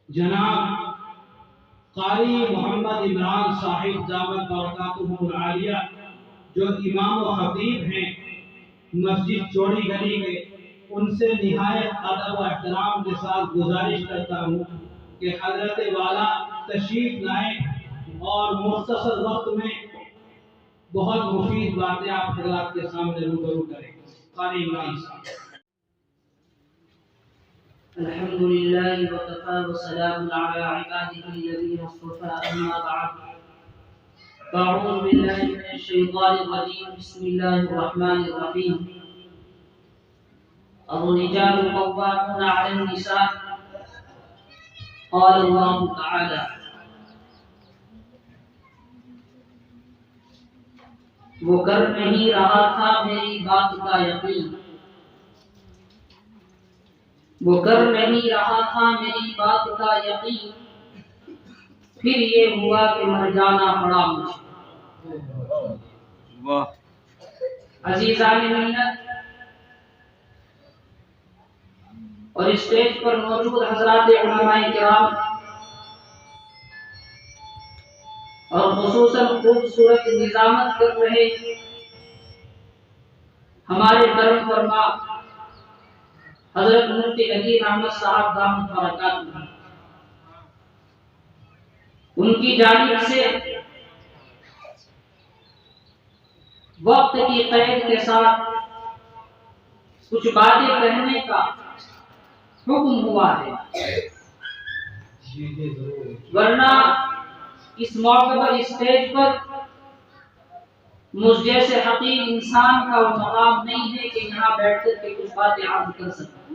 جناب قاری محمد عمران صاحب دامت برکاتہ العالیہ جو امام و خطیب ہیں مسجد چوڑی گلی کے، ان سے نہایت ادب و احترام کے ساتھ گزارش کرتا ہوں کہ حضرت والا تشریف لائیں اور مختصر وقت میں بہت مفید باتیں آپ حضرات کے سامنے روبرو کریں۔ قاری عمران صاحب۔ الحمد لله وكفى وسلام على عباده الذين اصطفى أما بعد فأعوذ بالله من الشيطان الرجيم بسم الله الرحمن الرحيم الرجال قوامون على النساء قال الله تعالى وہ کر نہیں رہا تھا میری بات کا یقین، وہ کر نہیں رہا تھا میری بات کا یقین، پھر یہ ہوا کہ مر جانا پڑا مجھے۔ عزیزان ملت اور اسٹیج پر موجود حضرات علماء کرام اور خصوصاً خوبصورت نظامت کر رہے ہمارے کرم فرما حضرت مفتی علی احمد صاحب دامت برکاتہ، ان کی جانب سے وقت کی قید کے ساتھ کچھ باتیں کہنے کا حکم ہوا ہے، ورنہ اس موقع پر اسٹیج پر مجھ جیسے حقیر انسان کا وہ مقام نہیں ہے کہ یہاں بیٹھ کر کے کچھ باتیں عرض کر سکوں۔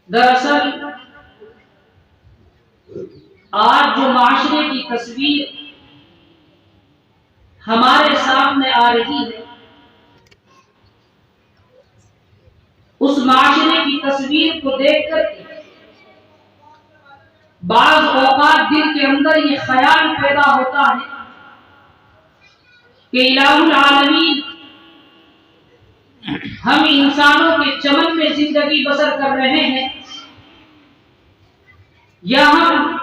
دراصل آج جو معاشرے کی تصویر ہمارے سامنے آ رہی ہے، اس معاشرے کی تصویر کو دیکھ کر بعض اوقات دل کے اندر یہ خیال پیدا ہوتا ہے کہ الہ العالمین ہم انسانوں کے چمن میں زندگی بسر کر رہے ہیں یا ہم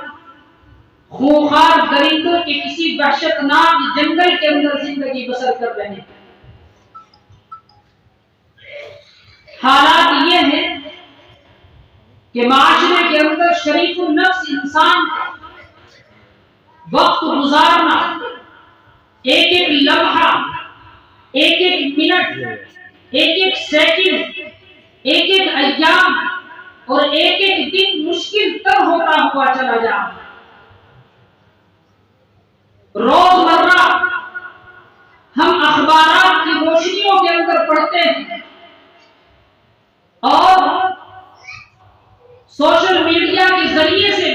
خونخوار درندوں کے کسی وحشتناک جنگل کے اندر زندگی بسر کر رہے ہیں۔ حالات یہ ہیں کہ معاشرے کے اندر شریف النفس انسان وقت گزارنا، ایک ایک لمحہ، ایک ایک منٹ، ایک ایک سیکنڈ، ایک ایک ایام اور ایک ایک دن مشکل تر ہوتا ہوا چلا جا رہا ہے۔ روزمرہ ہم اخبارات کی روشنیوں کے اندر پڑھتے ہیں اور سوشل میڈیا کے ذریعے سے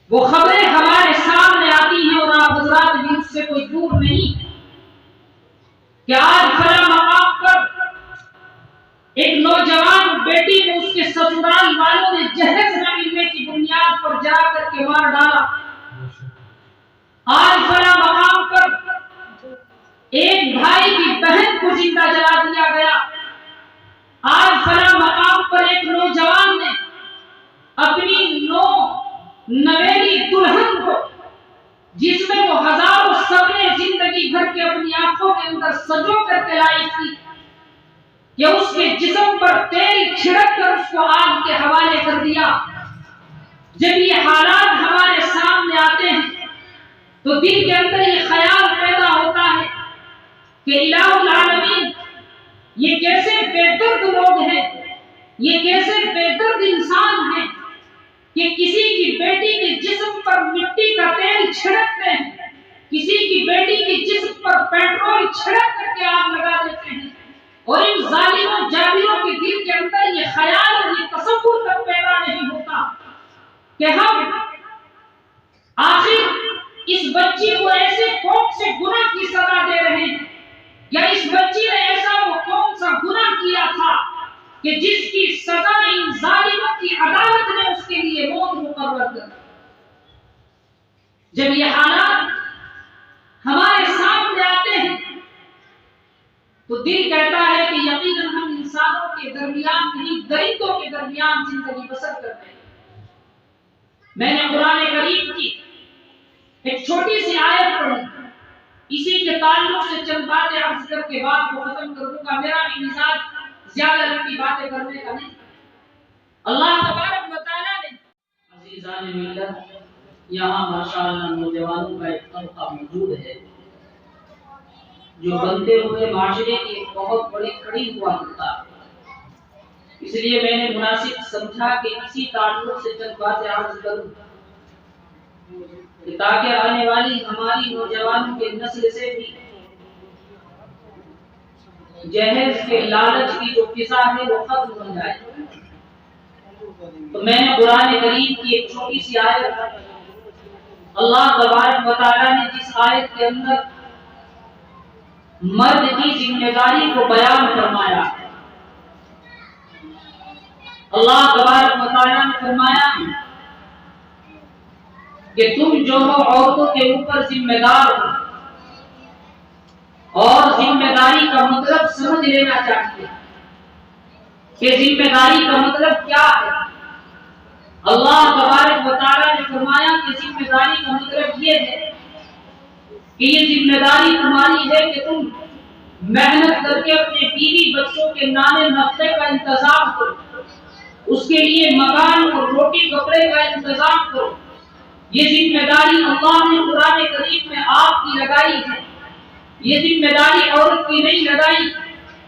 وہ خبریں ہمارے سامنے آتی ہیں اور آپ حضرات بھی اس سے کوئی دور نہیں کہ آج فلاں مقام پر ایک نوجوان بیٹی کو اس کے سسرال والوں نے جہیز نہ ملنے کی بنیاد پر جا کر کے مار ڈالا، آج فلاں مقام پر ایک بھائی کی بہن کو زندہ جلا دیا گیا، آج فلاں مقام پر ایک نوجوان نے اپنی نویلی دلہن کو، جس میں وہ ہزاروں سپنے زندگی بھر کے اپنی آنکھوں کے اندر سجو کر کے لائی تھی، کہ اس کے جسم پر تیل چھڑک کر اس کو آگ کے حوالے کر دیا۔ جب یہ حالات ہمارے سامنے آتے ہیں تو دل کے اندر یہ خیال پیدا ہوتا ہے کہ الہ العالمین یہ کیسے بے درد لوگ ہیں، یہ کیسے بے درد انسان ہیں کہ کسی کی بیٹی کے جسم پر مٹی کا تیل چھڑکتے ہیں، کسی کی بیٹی کے جسم پر پیٹرول چھڑک کر کے آگ لگا دیتے ہیں، اور ان ظالموں جابروں کے دل کے اندر یہ خیال اور یہ تصور تک پیدا نہیں ہوتا کہ ہم آخر اس بچی کو ایسے کون سے گناہ کی سزا دے رہے ہیں، یا اس بچی نے ایسا وہ کون سا گناہ کیا تھا کہ جس کی سزا ان ظالموں کی عدالت نے اس کے لیے موت مقرر کر دی۔ جب یہ حالات ہمارے سامنے آتے ہیں تو دل کہتا ہے کہ یقیناً ہم انسانوں کے درمیان نہیں، درندوں کے درمیان زندگی بسر کر رہے ہیں۔ میں نے قرآن کریم کی ایک چھوٹی سی آیت پڑھی، اسی کے تعلق سے چند باتیں عرض کر کے بات کو ختم کر دوں گا۔ میرا بھی مزاج زیادہ لمبی باتیں کرنے کا نہیں۔ اللہ تبارک و تعالیٰ نے عزیزان ملت، یہاں ماشاءاللہ نوجوانوں کا ایک طبقہ موجود ہے جو بنتے ہوئے معاشرے کی ایک بہت بڑی کڑی ہوا کرتا ہے۔ اس لیے میں نے مناسب سمجھا کہ اسی تعلق سے چند باتیں عرض کروں تاکہ آنے والی ہماری نوجوانوں کے نسل سے بھی جہیز کے لالچ کی جو فضا ہے وہ ختم ہو جائے۔ تو میں نے قرآن کریم کی ایک چھوٹی سی آیت، اللہ تبارک و تعالیٰ نے جس آیت کے اندر مرد کی ذمہ داری کو بیان فرمایا، اللہ تبارک و تعالیٰ نے فرمایا کہ تم جو ہو عورتوں کے اوپر ذمہ دار ہو، اور ذمہ داری کا مطلب سمجھ لینا چاہیے کہ ذمہ داری کا مطلب کیا ہے۔ اللہ تبارک و تعالیٰ نے فرمایا کہ ذمہ داری کا مطلب یہ ہے کہ یہ ذمہ داری تمہاری ہے کہ تم محنت کر کے اپنے بیوی بچوں کے نانے نفقے کا انتظام کرو، اس کے لیے مکان اور روٹی کپڑے کا انتظام کرو۔ یہ ذمہ داری اللہ نے قرآن کریم میں آپ کی لگائی ہے۔ یہ ذمہ داری عورت کی نہیں لگائی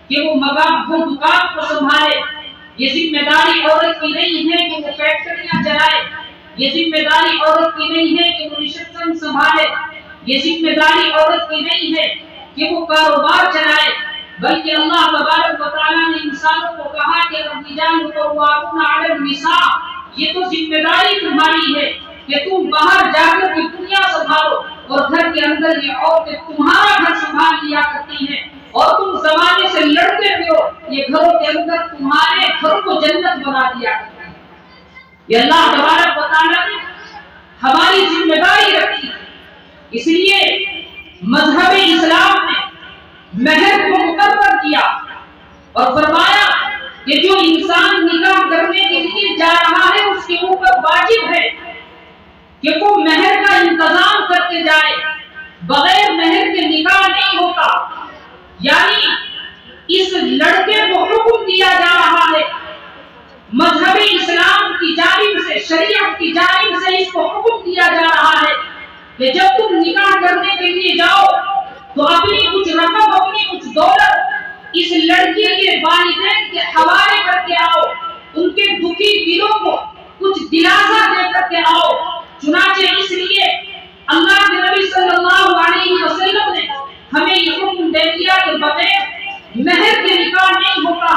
کہ وہ دکان کو سنبھالے، یہ ذمہ داری عورت کی نہیں ہے کہ وہ فیکٹریاں چلائے، یہ ذمہ داری عورت کی نہیں ہے کہ وہ ریسپشن سنبھالے، یہ ذمہ داری عورت کی نہیں ہے کہ وہ کاروبار چلائے، بلکہ اللہ تبارک و تعالیٰ نے انسانوں کو کہا کہ الرجال قوامون علی النساء، یہ تو ذمہ داری تمہاری ہے کہ تم باہر جا کر کی دنیا سنبھالو، اور گھر کے اندر یہ عورتیں تمہارا گھر سنبھال لیا کرتی ہیں، اور تم زمانے سے لڑتے ہو، یہ گھروں کے اندر تمہارے گھر کو جنت بنا دیا کرتی ہیں۔ یہ اللہ تبارک و تعالیٰ نے ہماری ذمہ داری رکھی، اس لیے مذہب اسلام نے مہر کو مقرر کیا اور فرمایا کہ جو انسان نکاح کرنے کے لیے جا رہا ہے اس کے اوپر واجب ہے کہ وہ مہر کا انتظام کرتے جائے، بغیر مہر کے نکاح نہیں ہوتا۔ یعنی اس لڑکے کو حکم دیا جا رہا ہے مذہب اسلام کی جانب سے، شریعت کی جانب سے اس کو حکم دیا جا رہا ہے کہ جب تم نکاح کرنے کے لیے جاؤ تو اپنی کچھ رقم، اپنی کچھ دولت اس لڑکی کے والدین کے حوالے کر کے آؤ، ان کے دکھی دلوں کو کچھ دلاسا دے کر کے آؤ۔ چنانچہ اس لیے اللہ کے نبی صلی اللہ علیہ وسلم نے ہمیں یہ حکم دے دیا کہ بغیر مہر کے نکاح نہیں ہوتا،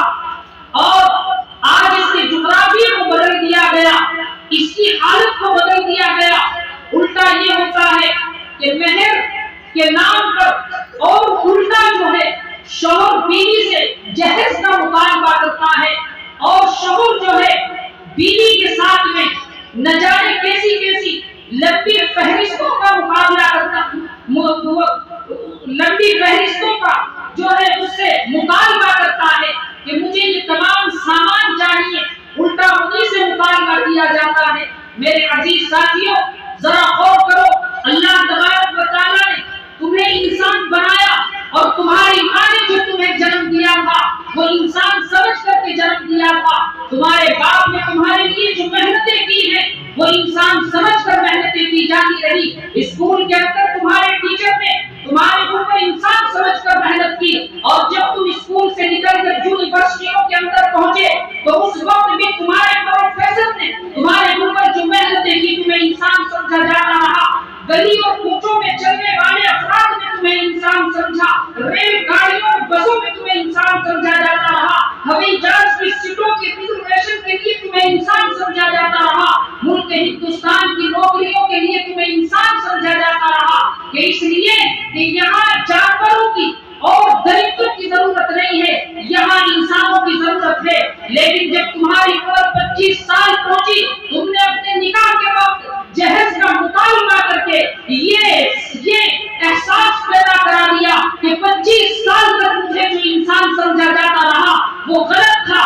اور آج اس کے جغرافیے کو بدل دیا گیا، اس کی حالت کو بدل دیا گیا۔ الٹا یہ ہوتا ہے کہ مہر کے نام پر اور الٹا جو ہے شوہر بیوی سے جہیز کا مطالبہ کرتا ہے، اور شوہر جو ہے بیوی کے ساتھ میں نہ جانے کیسی کیسی لمبی فہرستوں کا مقابلہ کرتا، لمبی فہرستوں کا جو ہے اس سے مطالبہ کرتا ہے کہ مجھے یہ تمام سامان چاہیے، الٹا انہی سے مطالبہ کیا جاتا ہے۔ میرے عزیز ساتھیوں، ذرا غور کرو، اللہ تبارک و تعالیٰ نے تمہیں انسان بنایا، اور تمہاری ماں نے جو تمہیں جنم دیا تھا وہ انسان سمجھ کر کے جنم دیا تھا۔ تمہارے باپ نے تمہارے لیے جو محنتیں کی ہیں وہ انسان سمجھ کر محنتیں کی جاتی رہی۔ اسکول کے اندر تمہارے ٹیچر نے تمہارے اوپر انسان سمجھ کر محنت کی، اور جب تم اسکول سے نکل کر یونیورسٹیوں کے اندر پہنچے تو اس وقت بھی تمہارے پروفیسر نے تمہارے اوپر جو محنتیں کی تمہیں انسان سمجھا جاتا رہا۔ گلی اور کوچوں میں چلنے والے افراد نے تمہیں انسان سمجھا، ریل گاڑیوں اور بسوں میں تمہیں انسان سمجھا جاتا رہا، ہوائی جہاز کی سیٹوں کی ریزرویشن کے لیے تمہیں انسان سمجھا جاتا رہا، ملک ہندوستان کی نوکریوں کے لیے تمہیں انسان سمجھا جاتا رہا۔ کہ اس لیے کہ یہاں جانوروں کی اور درندوں کی ضرورت نہیں ہے، یہاں انسانوں کی ضرورت ہے۔ لیکن جب تمہاری عمر 25 سال پہنچی، تم نے اپنے نکاح کے وقت جہیز کا مطالبہ کر کے یہ احساس پیدا کرا دیا کہ 25 سال تک مجھے جو انسان سمجھا جاتا رہا وہ غلط تھا،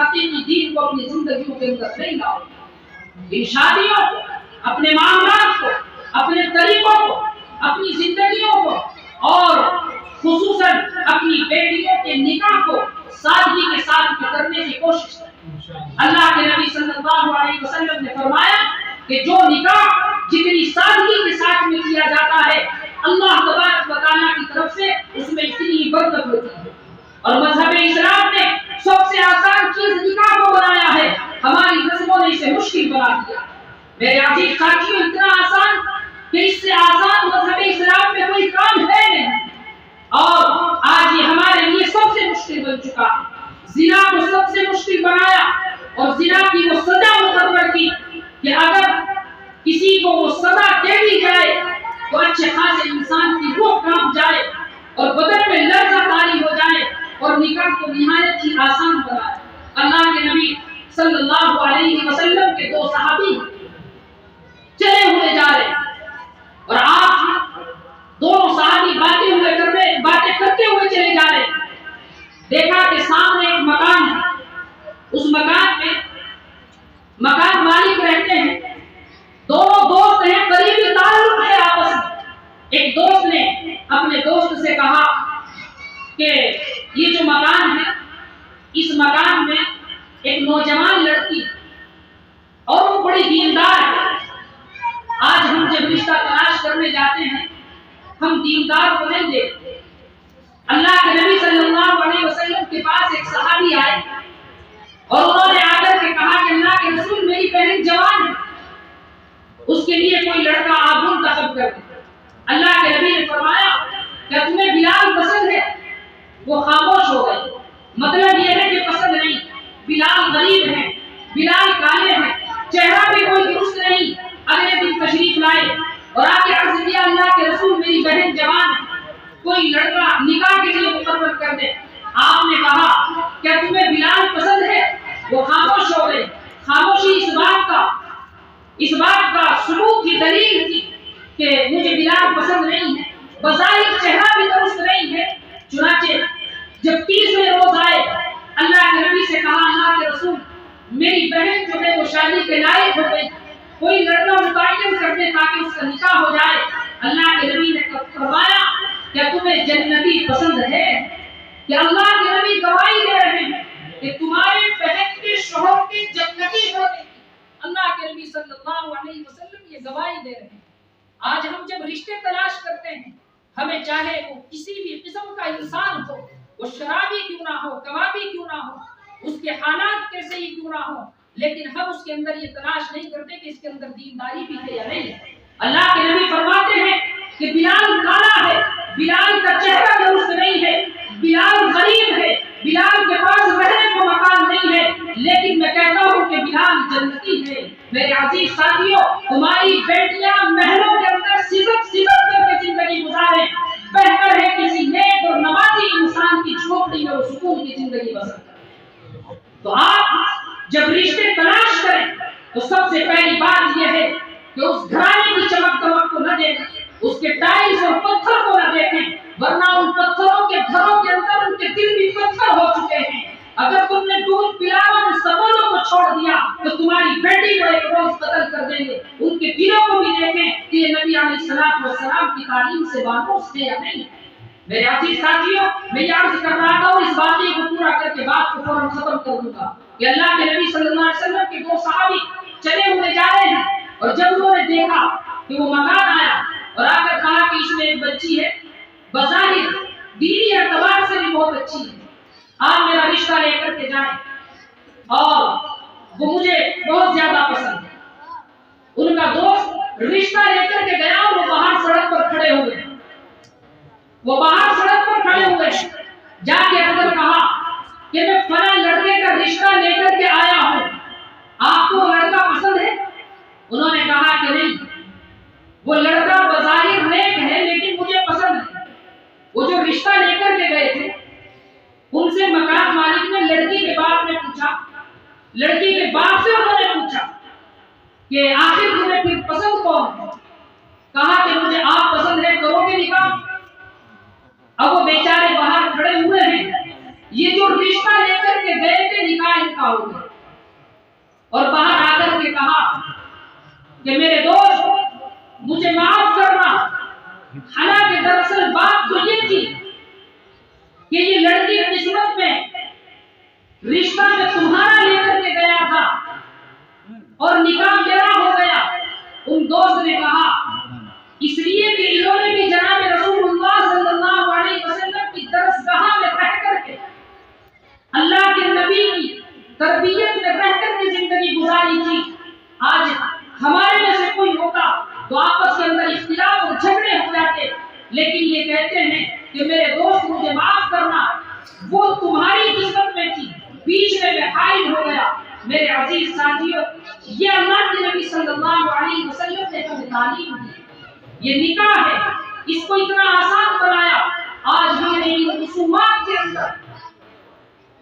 حقیقی دین کو اپنی زندگیوں کے اندر نہیں لاؤ گے۔ ان شادیوں کو، اپنے معاملات کو، اپنے طریقوں کو، اپنی زندگیوں کو اور خصوصاً اپنی بیٹیوں کے نکاح کو سادگی کے ساتھ کرنے کی کوشش کریں۔ اللہ کے نبی صلی اللہ علیہ وسلم نے فرمایا کہ جو نکاح جتنی سادگی کے ساتھ میں کیا جاتا ہے، اللہ تبارک و تعالیٰ کی طرف سے اس میں اتنی برکت ہوتی ہے۔ اور مذہب اسلام نے سب سے آسان چیز نکاح کو بنایا ہے، ہماری رسموں نے اسے مشکل بنا دیا۔ میرے عزیز ساتھیوں، اتنا آسان کہ اس سے آسان مذہب اسلام میں کوئی کام ہے نہیں، اور آج یہ ہمارے لیے سب سے مشکل بن چکا ہے۔ زنا کو سب سے مشکل بنایا اور زنا کی وہ سزا مقرر کی کہ اگر کسی کو وہ سزا دے دی جائے تو اچھے خاصے انسان کی روح کانپ جائے اور بدن میں لرزہ طاری ہو جائے، اور نکاح کو نہایت ہی آسان بنایا۔ اللہ کے نبی صلی اللہ علیہ وسلم کے دو صحابی چلے ہوئے جا رہے اور آپ دونوں صحابی باتیں کرتے ہوئے چلے جا رہے، دیکھا کہ سامنے ایک مکان ہے، اس مکان میں مکان مالک رہتے ہیں، دونوں دوست ہیں، قریبی تعلق ہے آپس میں۔ ایک دوست نے اپنے دوست سے کہا کہ یہ جو مکان ہے، اس مکان میں ایک نوجوان لڑکی اور وہ بڑی دیندار ہے، آج ہم جب رشتہ تلاش کرنے جاتے ہیں ہم دیندار کو نہیں دیکھتے۔ اللہ کے نبی صلی اللہ علیہ وسلم کے پاس ایک صحابی آئے اور انہوں نے آ کر کے کہا کہ اللہ کے رسول، میری بہن جوان ہے، اس کے لیے کوئی لڑکا آپ منتخب کر دیں۔ اللہ کے نبی نے فرمایا کہ تمہیں بلال پسند ہے؟ وہ خاموش ہو گئے۔ مطلب یہ ہے کہ پسند نہیں، بلال غریب ہے، بلال کالے ہیں، چہرہ بھی کوئی درست نہیں۔ اگلے دن تشریف لائے اور آ کے عرض کیا، اللہ کے رسول، میری بہن جوان ہے، کوئی لڑکا نکاح کے لیے مقرر کر دے۔ آپ نے کہا کیا تمہیں بلال پسند ہے؟ وہ خاموش ہو گئے۔ خاموشی اس بات کا ثبوت کی دلیل تھی کہ مجھے بلال پسند نہیں ہے، بظاہر چہرہ بھی درست نہیں ہے۔ چنانچہ جب تیسرے روز آئے، اللہ کے نبی سے کہا، اللہ کے رسول، میری بہن جو ہے وہ شادی کے لائق ہو گئی، کوئی لڑکا متعین کر دے تاکہ اس کا نکاح ہو جائے۔ اللہ کے نبی نے فرمایا، کیا تمہیں جنتی پسند ہے؟ کہ اللہ کے نبی گواہی دے رہے ہیں کہ تمہارے بہن کے شوہر کے جنتی ہونے کی اللہ کے نبی صلی اللہ علیہ وسلم یہ گواہی دے رہے ہیں۔ آج ہم جب رشتے تلاش کرتے ہیں، ہمیں چاہے وہ کسی بھی قسم کا انسان ہو، وہ شرابی کیوں نہ ہو، کبابی کیوں نہ ہو، اس کے حالات کیسے ہی کیوں نہ ہو، لیکن ہم اس کے اندر یہ تلاش نہیں کرتے کہ اس کے اندر دینداری بھی ہے یا نہیں ہے۔ اللہ کے نبی فرماتے ہیں کہ بلال کالا ہے، بلال کا چہرہ درست نہیں ہے، بلال غریب ہے، بلال کے پاس رہنے کو مکان نہیں ہے، لیکن میں کہتا ہوں کہ بلال جنتی ہے۔ میرے عزیز ساتھیوں، تمہاری بیٹیاں محلوں کے اندر سزت کر کے زندگی گزاریں، بہتر ہے کسی نیک اور نمازی انسان کی جھوپڑی میں وہ سکون کی زندگی بسر کریں۔ تو آپ جب رشتے تلاش کریں تو سب سے پہلی بات یہ ہے کہ اس گھرانے کی چمک دمک کو نہ دیکھیں، اس کے ٹائلز اور پتھر کو نہ دیکھیں، ورنہ ان پتھروں کے گھروں کے اندر ان کے دل بھی پتھر ہو چکے ہیں۔ اگر تم نے دودھ پلانا ان سبولوں کو چھوڑ دیا تو تمہاری بیٹی کو ایک روز قتل کر دیں گے۔ ان کے دلوں کو بھی دیکھیں کہ یہ نبی علیہ السلام کی تعلیم سے واقف ہے یا نہیں۔ میرے عزیز ساتھیوں، میں یہ عرض کر رہا تھا اور اس واقعے کو پورا کر کے بات کو فوراً ختم کر دوں گا کہ اللہ کے نبی صلی اللہ علیہ وسلم کے دو صحابی چلے ہوئے جا رہے ہیں، اور جب انہوں نے دیکھا کہ وہ مکان آیا اور آ کر کہا کہ اس میں ایک بچی ہے، بظاہر دینی اعتبار سے بھی بہت اچھی ہے، آپ میرا رشتہ لے کر کے جائیں، اور وہ مجھے بہت زیادہ پسند ہے۔ ان کا دوست رشتہ لے کر کے گیا اور وہ باہر سڑک پر کھڑے ہوئے، جا کے اندر کہا کہ میں فلاں لڑکے کا رشتہ لے کر کے آیا ہوں، آپ کو لڑکا پسند ہے؟ انہوں نے کہا کہ نہیں، وہ لڑکا بظاہر نیک ہے لیکن مجھے پسند ہے۔ وہ جو رشتہ لے کر کے گئے تھے ان سے مکان مالک نے لڑکی کے باپ نے پوچھا، لڑکی کے باپ سے انہوں نے پوچھا کہ آخر تمہیں پھر پسند کون ہے؟ کہا کہ مجھے آپ پسند ہے، کرو گے نکاح؟ اب وہ بیچارے باہر کھڑے ہوئے ہیں، یہ جو رشتہ لے کر کے کے گئے تھے، نکاح ہو گیا اور باہر آ کر کے کہا کہ میرے دوست مجھے معاف کرنا، حالانکہ دراصل بات تو یہ تھی کہ یہ لڑکی قسمت میں رشتہ میں تمہارا لے کر کے گیا تھا اور نکاح میرا ہو گیا۔ ان دوست نے کہا اس لیے کہ انہوں نے بھی جناب رسول اللہ صلی اللہ علیہ وسلم کی درسگاہ میں رہ کر کے، اللہ کے نبی کی تربیت میں رہ کر کے زندگی گزاری تھی۔ آج ہمارے میں سے کوئی ہوتا تو آپس کے اندر اختلاف اور جھگڑے ہو جاتے، لیکن یہ کہتے ہیں کہ میرے دوست مجھے معاف کرنا، وہ تمہاری قسمت میں تھی، بیچ میں حائل ہو گیا۔ میرے عزیز ساتھیوں، یہ اللہ کے نبی صلی اللہ علیہ وسلم نے ہمیں تعلیم دی، یہ نکاح ہے، اس کو اتنا آسان بنایا۔ آج ہم نے ان رسومات کے اندر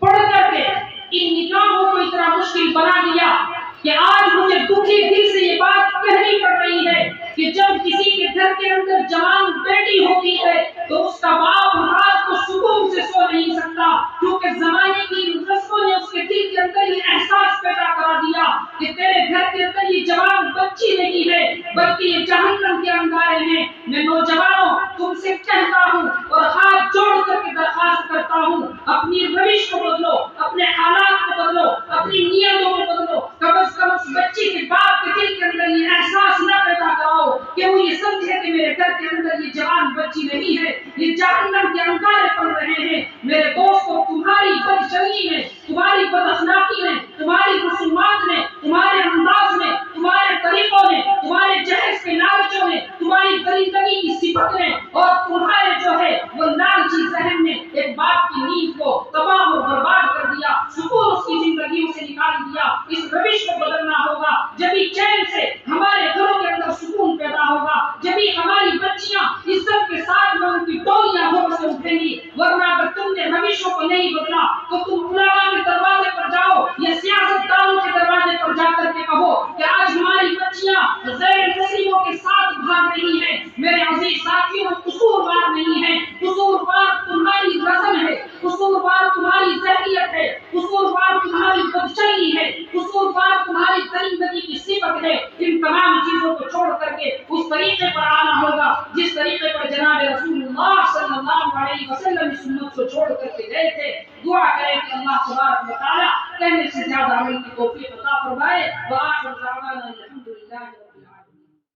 پڑھ کر کے ان نکاحوں کو اتنا مشکل بنا دیا کہ آج مجھے دکھی دل سے یہ بات کہنی پڑ رہی ہے کہ جب کسی کے گھر کے اندر جوان بیٹی ہوتی ہے تو اس کا باپ رات کو سکون سے سو نہیں سکتا، کیونکہ زمانے کی رسموں نے اس کے دل کے اندر یہ احساس پیدا کرا دیا کہ تیرے گھر کے اندر یہ جوان بچی نہیں ہے بلکہ یہ جہنم کے انگارے ہیں۔ میں نوجوانوں تم سے کہتا ہوں اور ہاتھ جوڑ کر کے درخواست کرتا ہوں، اپنی روش کو بدلو، اپنے حالات کو بدلو، اپنی نیتوں کو بدلو۔ کم از کم اس بچی کے باپ کے دل کے اندر یہ احساس نہ پیدا کراؤ کہ وہ یہ سمجھے کہ میرے گھر کے اندر یہ جوان بچی نہیں ہے، یہ جہنم کے انگارے پڑ رہے ہیں۔ میرے دوستو، تمہاری بدچلنی نے، تمہاری بد اخلاقی نے، تمہاری رسومات نے، تمہارے انداز نے، تمہارے طریقوں نے، تمہارے جہیز کے لالچوں نے، تمہاری درندگی کی صفت نے اور تمہارے جو ہے وہ لالچی ذہن نے ایک باپ کی نیند کو تباہ و برباد کر دیا، سکون اس کی زندگیوں سے نکال دیا۔ اس روش کو بدلنا ہوگا، جبھی چین سے ہمارے گھروں کے اندر سکون پیدا ہوگا، جبھی ہماری بچیاں عزت کے ساتھ میں ان کی ڈولیاں ہو سے اٹھیں گی۔ ورنہ اگر تم نے روشوں کو نہیں بدلا تو تم علماء کے دروازے پر جاؤ یا سیاستدانوں کے دروازے پر جا کر کے کہو کہ آج ہماری بچیاں غیر مسلموں کے ساتھ بھاگ رہی ہیں۔ میرے عزیز ساتھیوں، قصوروار نہیں ہے، قصوروار تمہاری رسم ہے، قصوروار تمہاری ذہنیت ہے، قصوروار تمہاری بدچلنی ہے، قصوروار تمہاری درندگی کی صفت ہے۔ ان تمام چیزوں کو چھوڑ کر کے اس طریقے پر آنا ہوگا جس طریقے پر جناب رسول اللہ صلی اللہ علیہ وسلم اس سنت کو چھوڑ کر کے گئے تھے۔ دعا کریں کہ اللہ تبارک و تعالی کہنے سے زیادہ عمل کی توفیق عطا فرمائے۔ وآخر دعوانا الحمدللہ رب العالمین۔